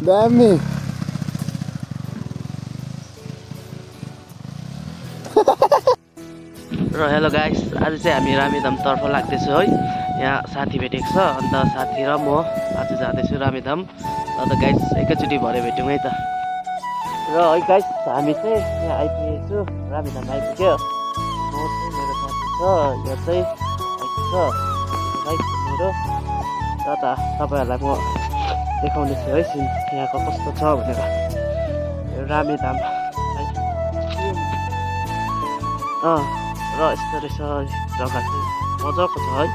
दामी र hello guys, आज चाहिँ हामी रामेधाम तर्फ लाग्दैछौँ है। यहाँ साथी भेटेको छ, अन्त साथी र म आज जाँदैछु रामेधाम। अन्त गाइस एकैचोटि भरे भेट्यौँ है त। र है गाइस, हामी चाहिँ यहाँ आइपुगेको छु, रामेधाम आइपुग्यो। म चाहिँ मेरो साथी छ, यो चाहिँ छ गाइस मेरो। र त तपाईँहरूलाई म देखाउने छु है सिन यहाँको कस्तो छ भनेर। यो रामेधाम र यस्तो रहेछ जग्गा चाहिँ मजाको छ है।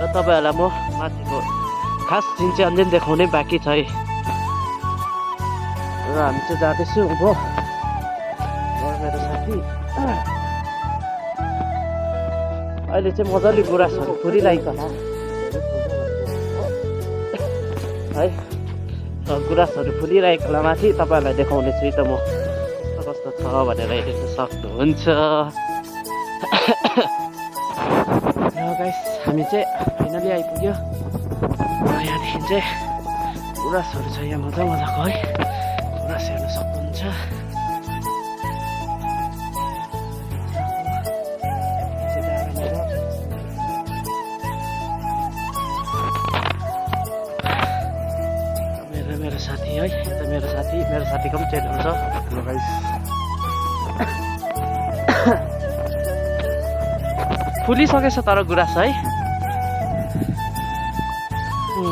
र तपाईँहरूलाई म माथिको खास सिन चाहिँ अझै देखाउनै बाँकी छ है। र हामी चाहिँ जाँदैछु अब मेरो साथी। अहिले चाहिँ मजाले गुराँसहरू फुलिरहेको है। गुराँसहरू फुलिरहेकोलाई माथि तपाईँहरूलाई देखाउने छु त म कस्तो छ भनेर हेर्न सक्नुहुन्छ। गाइस हामी चाहिँ फाइनली आइपुग्यो। यहाँदेखि चाहिँ गुराँसहरू छ यहाँ मजा मजाको है। गुराँस हेर्न सक्नुहुन्छ। मेरो साथी है, मेरो साथीको पनि च्यानल छ। हेलो गाइस, फुलिसकेछ तर गुराँस है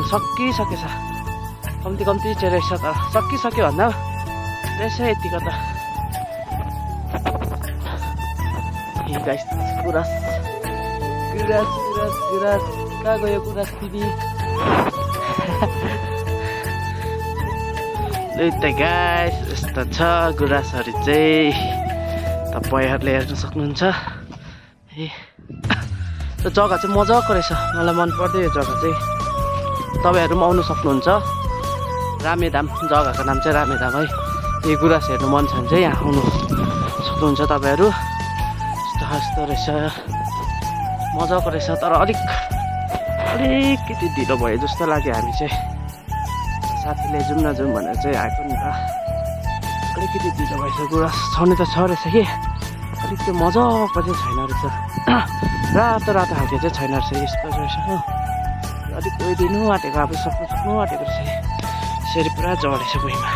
सकिसकेछ। कम्ती चेरेछ तर सकिसक्यो भन्दा रहेछ यतिको त। गाइस गुराँस कहाँ गयो गुराँस दिदी? त गाइस यस्तो छ गुराँसहरू चाहिँ तपाईँहरूले हेर्न सक्नुहुन्छ। ए त्यो जग्गा चाहिँ मजाको रहेछ, मलाई मन पर्यो यो जग्गा चाहिँ। तपाईँहरू पनि आउनु सक्नुहुन्छ। रामेधाम जग्गाको नाम चाहिँ रामेधाम है। यो गुराँस हेर्नु मन छ भने चाहिँ यहाँ आउनु सक्नुहुन्छ तपाईँहरू। यस्तो रहेछ, मजाको रहेछ। तर अलिकति ढिलो भयो जस्तो लाग्यो। हामी चाहिँ साथीले जाउँ नजाउँ भनेर चाहिँ आएको नि त। अलिकति ढिलो भएछ। गुराँस छाउने त छ रहेछ कि अलिक त्यो मजाको चाहिँ छैन रहेछ। रातो खालको चाहिँ छैन रहेछ। यस्तो रहेछ अलिक ओइदिनु आँटेको, अब सक्नु आँटेको रहेछ। यसरी पुरा जडेछ भुइँमा।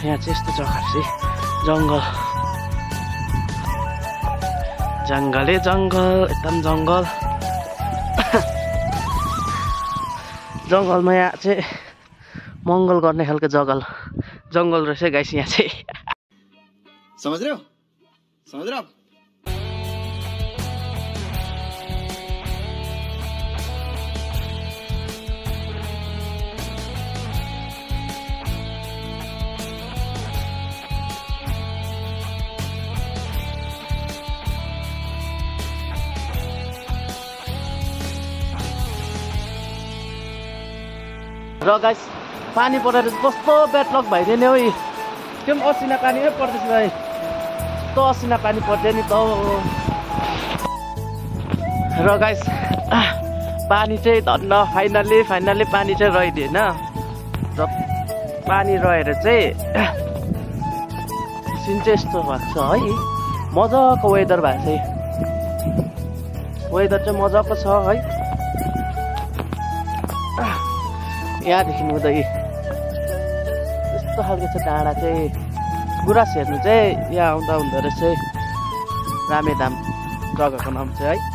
यहाँ चाहिँ यस्तो जग्गा रहेछ, जङ्गलै जङ्गल, एकदम जङ्गल। जङ्गलमा यहाँ चाहिँ मङ्गल गर्ने खालको जङ्गल रहेछ गाइस यहाँ चाहिँ। समझ रहे हो? र गाइस पानी परेर कस्तो ब्याडलक भइदियो नि हौ। त्यो पनि असिना पानी पर्दैछ भाइ। कस्तो असिना पानी पर्दैन नि त। र गाइस पानी चाहिँ धन्न फाइनल्ली पानी चाहिँ रहिदिएन। र पानी रहेर चाहिँ सिन चाहिँ यस्तो भएको छ है। मजाको वेदर भएको छ। वेदर चाहिँ मजाको छ है। यहाँदेखि हुँदै यस्तो खालको छ डाँडा चाहिँ। गुराँस हेर्नु चाहिँ यहाँ आउँदा हुँदो रहेछ। रामेधाम जग्गाको नाम चाहिँ है।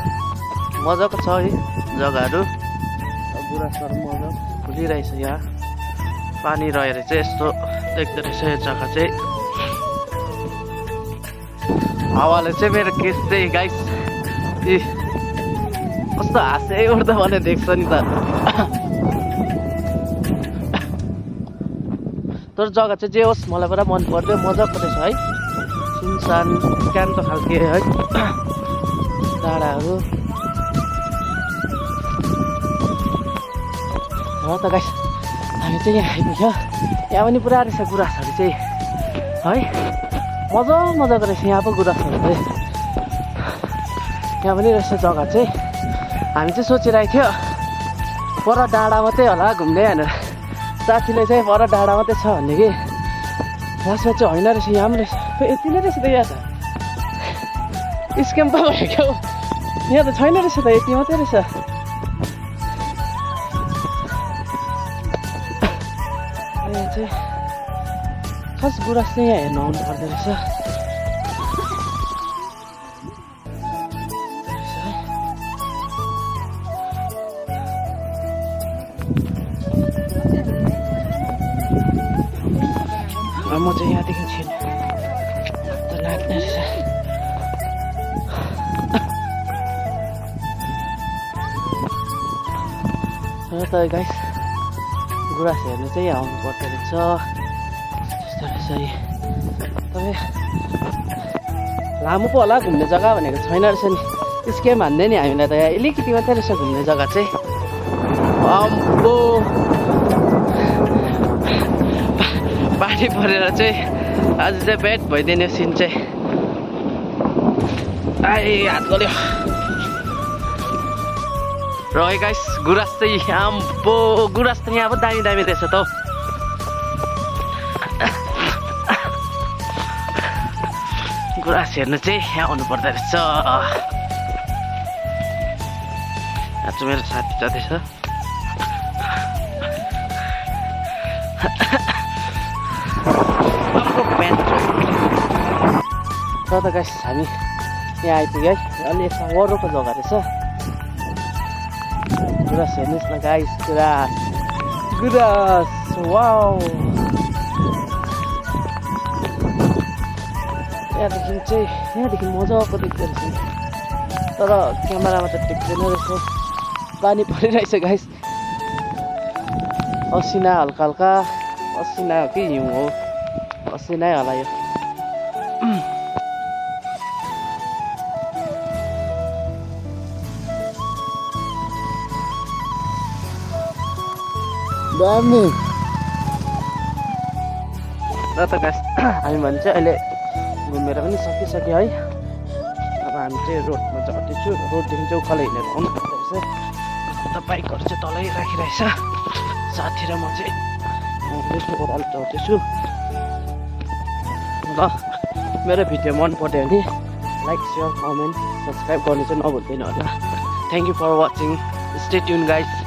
मजाको छ है जग्गाहरू। गुराँसहरू मजा फुलिरहेछ। यहाँ पानी रहेर चाहिँ यस्तो देख्दो रहेछ यो जग्गा चाहिँ। हावाले चाहिँ मेरो केस चाहिँ गाइस कस्तो हाँसै उठ्दा भने देख्छ नि त। तर जग्गा चाहिँ जे होस् मलाई पुरा मन पर्यो। मजाको रहेछ है। सुनसान शान्त खालके है डाँडाहरू। हो त गाइस हामी चाहिँ यहाँ आइपुग्यो। यहाँ पनि पुरा रहेछ गुराँसहरू चाहिँ है। मजाको रहेछ यहाँ पो गुराँसहरू चाहिँ। यहाँ पनि रहेछ जग्गा चाहिँ। हामी चाहिँ सोचिरहेको थियो पर डाँडा मात्रै होला घुम्ने भनेर साथीले चाहिँ पर डाँडा मात्रै छ भन्ने कि लास्टमा चाहिँ होइन रहेछ यहाँ पनि रहेछ यति नै रहेछ त यहाँ त स्क्याम पो भयो क्या यहाँ त छैन रहेछ त यति मात्रै रहेछ यहाँ चाहिँ खास गुराँस चाहिँ यहाँ हेर्नु आउनु पर्दो रहेछ म चाहिँ यहाँदेखि छिन् त लाग्ने रहेछ र त गाइस गुराँस हेर्नु चाहिँ आउनु पर्दो रहेछ त्यस्तो रहेछ तपाईँ लामो पो होला घुम्ने जग्गा भनेको छैन रहेछ नि स्क्याम हान्दै नि हामीलाई त यहाँ अलिकति मात्रै रहेछ घुम्ने जग्गा चाहिँ अम्बो पानी परेर चाहिँ आज चाहिँ ब्याड भइदिने सिन चाहिँ आइ हात गल्यो र गाइस गुराँस चाहिँ आम्बो गुराँस त यहाँ पो दामी दामी रहेछ त गुराँस हेर्नु चाहिँ यहाँ आउनु पर्दो रहेछ यहाँ चाहिँ मेरो साथी जाँदैछ र त गाइस हामी यहाँ आइपुग्यो है अलि यसमा वरको जग्गा रहेछ गुराँस हेर्नुहोस् न गाइस गुराँस वाउ यहाँदेखि मजाको देख्दो रहेछ तर क्यामेरामा त देख्दैन रहेछ पानी परिरहेछ गाइस असिना हल्का हल्का असिना हो कि हिउँ हो असिनै होला यो दामी र त गाइस हामी भने चाहिँ अहिले घुमेर पनि सकिसक्यो है अब हामी चाहिँ रोडमा चढ्दैछु रोडदेखि चाहिँ उकालो हिँडेर आउनु पर्दो रहेछ अन्त बाइकहरू चाहिँ तलै राखिरहेछ साथी र म चाहिँ ओह्रालो चढ्दैछु ल मेरो भिडियो मन पर्यो भने लाइक सेयर कमेन्ट सब्सक्राइब गर्नु चाहिँ नभुल्दैन होला thank you for watching stay tune guys